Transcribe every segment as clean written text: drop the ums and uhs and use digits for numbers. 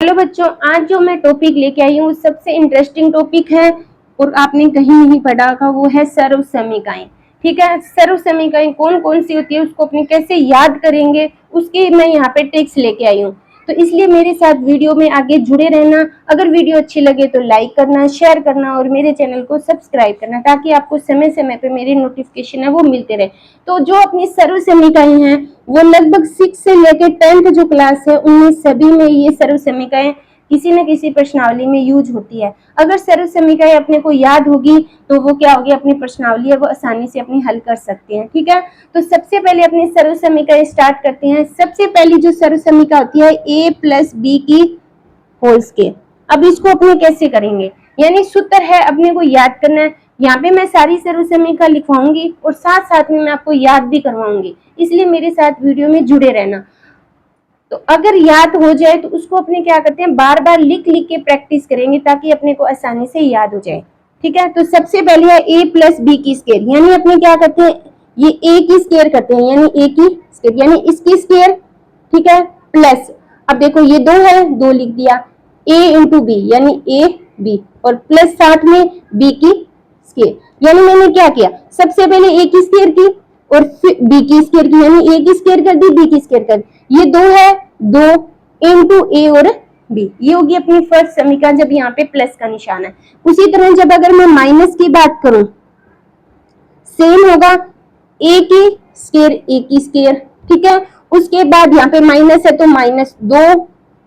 Hello बच्चों, आज जो मैं टॉपिक लेके आई हूँ सबसे इंटरेस्टिंग टॉपिक है और आपने कहीं नहीं पढ़ा होगा, वो है सर्व समीकरण। ठीक है, सर्व समीकरण कौन कौन सी होती है, उसको अपने कैसे याद करेंगे, उसके मैं यहाँ पे ट्रिक्स लेके आई हूँ। तो इसलिए मेरे साथ वीडियो में आगे जुड़े रहना। अगर वीडियो अच्छी लगे तो लाइक करना, शेयर करना और मेरे चैनल को सब्सक्राइब करना, ताकि आपको समय समय पे मेरी नोटिफिकेशन है वो मिलते रहे। तो जो अपनी सर्व समीकरण है वो लगभग 6 से लेकर 10th जो क्लास है उनमें सभी में ये सर्व समीकरण किसी न किसी प्रश्नावली में यूज होती है। अगर सर्व समीकरण अपने को याद होगी तो वो क्या होगी, अपनी प्रश्नावली है वो आसानी से अपनी हल कर सकते हैं। ठीक है, तो सबसे पहले अपनी सर्व समीकरण स्टार्ट करते हैं। सबसे पहली जो सर्व समीकरण होती है a प्लस बी की होल स्क्वायर। अब इसको अपने कैसे करेंगे, यानी सूत्र है अपने को याद करना है। यहाँ पे मैं सारी सर्व समीकरण लिखवाऊंगी और साथ साथ में मैं आपको याद भी करवाऊंगी, इसलिए मेरे साथ वीडियो में जुड़े रहना। तो अगर याद हो जाए तो उसको अपने क्या करते हैं, बार बार लिख लिख के प्रैक्टिस करेंगे ताकि अपने को आसानी से याद हो जाए। ठीक है, तो सबसे पहले है a प्लस बी की स्क्वायर, यानी अपने क्या करते हैं, ये a की स्क्वायर करते हैं, यानी a की स्क्वायर यानी इसकी स्क्वायर। ठीक है, प्लस अब देखो ये दो है, दो लिख दिया, a इंटू बी यानी a b और प्लस साथ में b की स्क्वायर। यानी मैंने क्या किया, सबसे पहले a की स्क्वायर की और फिर b की स्क्वायर की, यानी a की स्क्वायर कर दी, b की स्क्वायर कर दी। ये दो है, दो इंटू a और b, ये होगी अपनी फर्स्ट समीकरण जब यहाँ पे प्लस का निशान है। उसी तरह जब अगर मैं माइनस की बात करूं, सेम होगा, a की स्क्वायर a की स्क्वायर। ठीक है, उसके बाद यहाँ पे माइनस है तो माइनस दो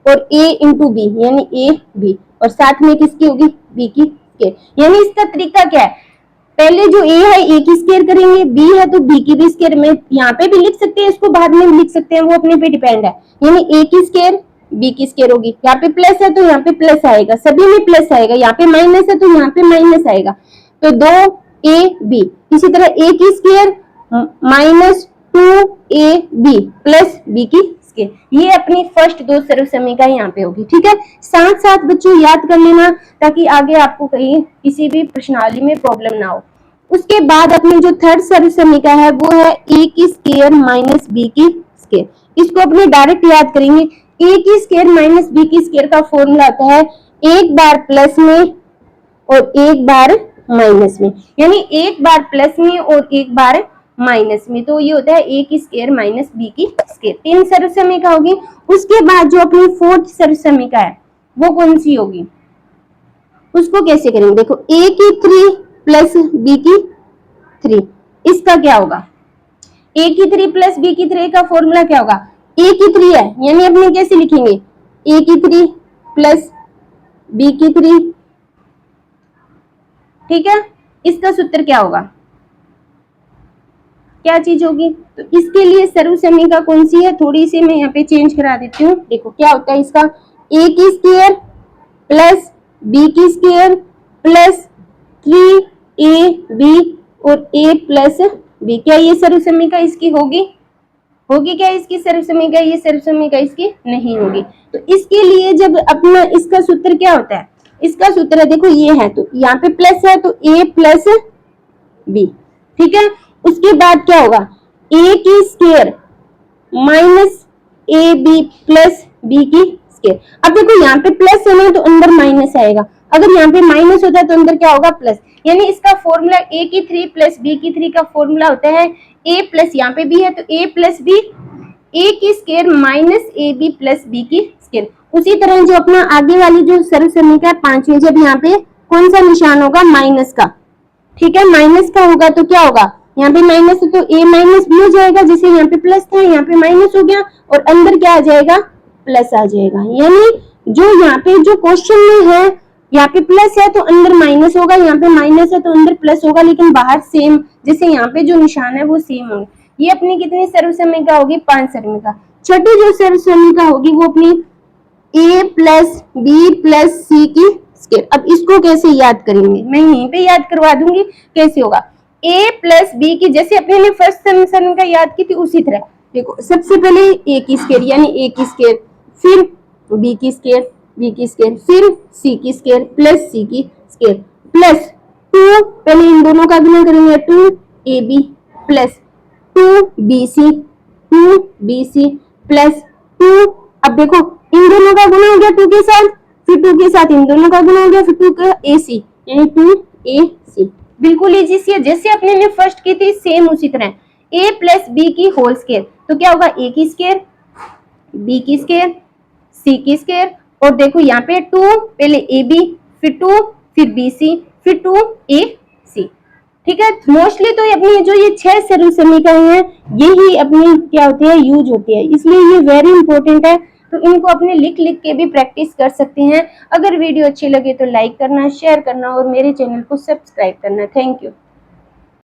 और a इंटू बी यानी a b और साथ में किसकी होगी, b की स्क्वायर। यानी इसका तरीका क्या है, पहले जो a है a की स्क्वायर करेंगे, b है तो b की भी स्क्वायर। में यहाँ पे भी लिख सकते हैं, इसको बाद में भी लिख सकते हैं, वो अपने पे डिपेंड है। यानी a की स्क्वायर b की स्क्वायर होगी, यहाँ पे प्लस है तो यहाँ पे प्लस आएगा, सभी में प्लस आएगा, यहाँ पे माइनस है तो यहाँ पे माइनस आएगा, तो दो a b। इसी तरह a की square minus 2ab plus b की स्क्वायर। ये अपनी फर्स्ट दो सर्व समीकरण यहाँ पे होगी। ठीक है, साथ साथ बच्चों याद कर लेना ताकि आगे आपको कहीं किसी भी प्रश्नावली में प्रॉब्लम ना हो। उसके बाद अपनी जो थर्ड सर्व समीकरण है वो है a की स्क्वायर माइनस b की स्क्वायर। इसको अपने डायरेक्ट याद करेंगे। a की स्क्वायर माइनस b की स्क्वायर का फॉर्मूला होता है एक बार प्लस में और एक बार माइनस में, यानी एक बार प्लस में और एक बार माइनस में, तो ये होता है a की स्क्वायर माइनस b की स्क्वायर। तीन सर्व समीकरण होगी। उसके बाद जो अपनी फोर्थ सर्व समीकरण है वो कौन सी होगी, उसको कैसे करेंगे, देखो a की 3 प्लस b की 3, इसका क्या होगा, a की 3 प्लस b की 3 का फॉर्मूला क्या होगा, a की 3 है यानी अपने कैसे लिखेंगे, a की 3 प्लस b की 3। ठीक है, इसका सूत्र क्या होगा, क्या चीज होगी, तो इसके लिए सर्व समीकरण कौन सी है, थोड़ी सी मैं यहाँ पे चेंज करा देती हूँ। देखो क्या होता है इसका, a की स्क्वायर प्लस b की स्क्वायर प्लस 3ab और a प्लस b। क्या ये सर्व समीकरण इसकी होगी, होगी क्या इसकी सर्व समीकरण, ये सर्व समीकरण इसकी नहीं होगी। तो इसके लिए जब अपना इसका सूत्र क्या होता है, इसका सूत्र है देखो ये है, तो यहाँ पे प्लस है तो a प्लस b। ठीक है, उसके बाद क्या होगा, a की square minus a b plus b की स्क्वायर। अब देखो यहाँ पे प्लस है ना तो अंदर माइनस आएगा, अगर यहाँ पे माइनस होता है तो अंदर क्या होगा, प्लस। यानी इसका फॉर्मूला a की 3 प्लस b की 3 का फॉर्मूला होता है a प्लस, यहाँ पे b है तो a प्लस b, a की square minus a b plus b की स्क्वायर। उसी तरह जो अपना आगे वाली जो सर्व समीकरण पांचवी, जब यहाँ पे कौन सा निशान होगा, माइनस का। ठीक है, माइनस का होगा तो क्या होगा, यहाँ पे माइनस है तो a माइनस बी हो जाएगा, जैसे यहाँ पे प्लस था यहाँ पे माइनस हो गया और अंदर क्या आ जाएगा, प्लस आ जाएगा। यानी जो यहाँ पे जो क्वेश्चन में है, यहाँ पे प्लस है तो अंदर माइनस होगा, यहाँ पे माइनस है तो अंदर प्लस होगा, लेकिन बाहर सेम, जैसे यहाँ पे जो निशान है वो सेम होंगे। ये अपनी कितनी सर्व समीकरण होगी, 5 समीकरण। छठी जो सर्व समीकरण होगी वो अपनी a प्लस बी प्लस सी की स्क्वायर। अब इसको कैसे याद करेंगे, मैं यहीं पे याद करवा दूंगी कैसे होगा, a प्लस बी की, जैसे अपने ने फर्स्ट समीकरण का याद की थी उसी तरह। देखो सबसे पहले a की स्क्वायर यानी a की स्क्वायर, फिर b की स्क्वायर b की स्क्वायर, फिर c की स्क्वायर प्लस c की स्क्वायर प्लस 2, पहले इन दोनों का गुणा करेंगे 2ab प्लस 2bc प्लस 2। अब देखो इन इन दोनों का गुना हो गया 2 के साथ, फिर 2 के साथ इन दोनों का गुना हो गया, फिर 2 का AC यानी 2AC। बिल्कुल इजी सी है, जैसे अपने ने फर्स्ट की थी सेम उसी तरह a प्लस बी की होल स्क्वायर, तो क्या होगा a की स्क्वायर, b की स्क्वायर, c की स्क्वायर, और देखो यहाँ पे 2 पहले ab, फिर 2, फिर bc, फिर 2ac। ठीक है, मोस्टली तो अपनी जो ये 6 सरल समीकरण है यही अपनी क्या होती है, यूज होती है, इसलिए ये वेरी इंपॉर्टेंट है। तो इनको अपने लिख लिख के भी प्रैक्टिस कर सकते हैं। अगर वीडियो अच्छी लगे तो लाइक करना, शेयर करना और मेरे चैनल को सब्सक्राइब करना। Thank you.